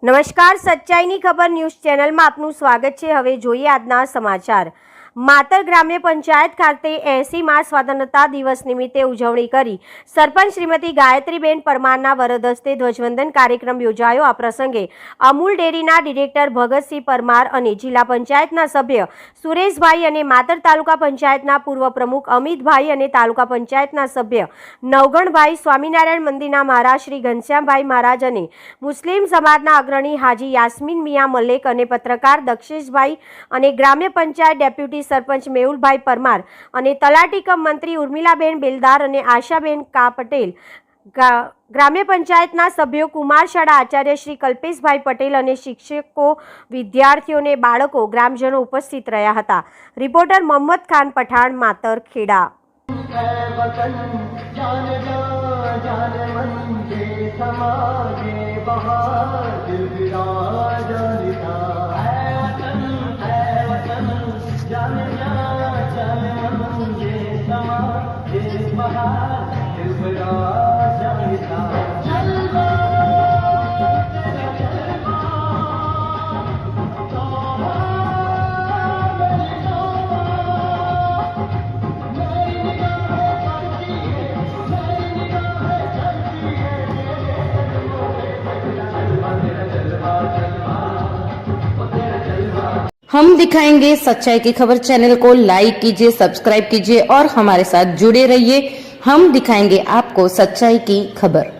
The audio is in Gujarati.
નમસ્કાર, સચ્ચાઈની ખબર ન્યૂઝ ચેનલમાં આપનું સ્વાગત છે। હવે જોઈએ આજના સમાચાર। માતર ગ્રામ્ય પંચાયત ખાતે 80મા સ્વાતંત્રતા દિવસ નિમિત્તે ઉજવણી કરી સરપંચ શ્રીમતી ગાયત્રીબેન પરમારના વરદ હસ્તે ધ્વજવંદન કાર્યક્રમ યોજાયો। આ પ્રસંગે અમૂલ ડેરીના ડિરેક્ટર ભગતસિંહ પરમાર અને જિલ્લા પંચાયતના સભ્ય સુરેશભાઈ અને માતર તાલુકા પંચાયતના પૂર્વ પ્રમુખ અમિતભાઈ અને તાલુકા પંચાયતના સભ્ય નવગણભાઈ, સ્વામિનારાયણ મંદિરના મહારાજ શ્રી ઘનશ્યામભાઈ મહારાજ અને મુસ્લિમ સમાજના અગ્રણી હાજી યાસ્મીન મિયા મલેક અને પત્રકાર દક્ષેશભાઈ અને ગ્રામ્ય પંચાયત ડેપ્યુટી સરપંચ મેહુલભાઈ પરમાર અને તલાટી કમ મંત્રી ઉર્મિલાબેન બેલદાર અને આશાબેન કા પટેલ, ગ્રામ્ય પંચાયતના સભ્યો, કુમાર શાળા આચાર્ય શ્રી કલ્પેશભાઈ પટેલ અને શિક્ષકો, વિદ્યાર્થીઓને બાળકો, ગ્રામજનો ઉપસ્થિત રહ્યા હતા। રિપોર્ટર મોહમ્મદ ખાન પઠાણ, માતર ખેડા। हम दिखाएंगे सच्चाई की खबर। चैनल को लाइक कीजिए, सब्सक्राइब कीजिए और हमारे साथ जुड़े रहिए। हम दिखाएंगे आपको सच्चाई की खबर।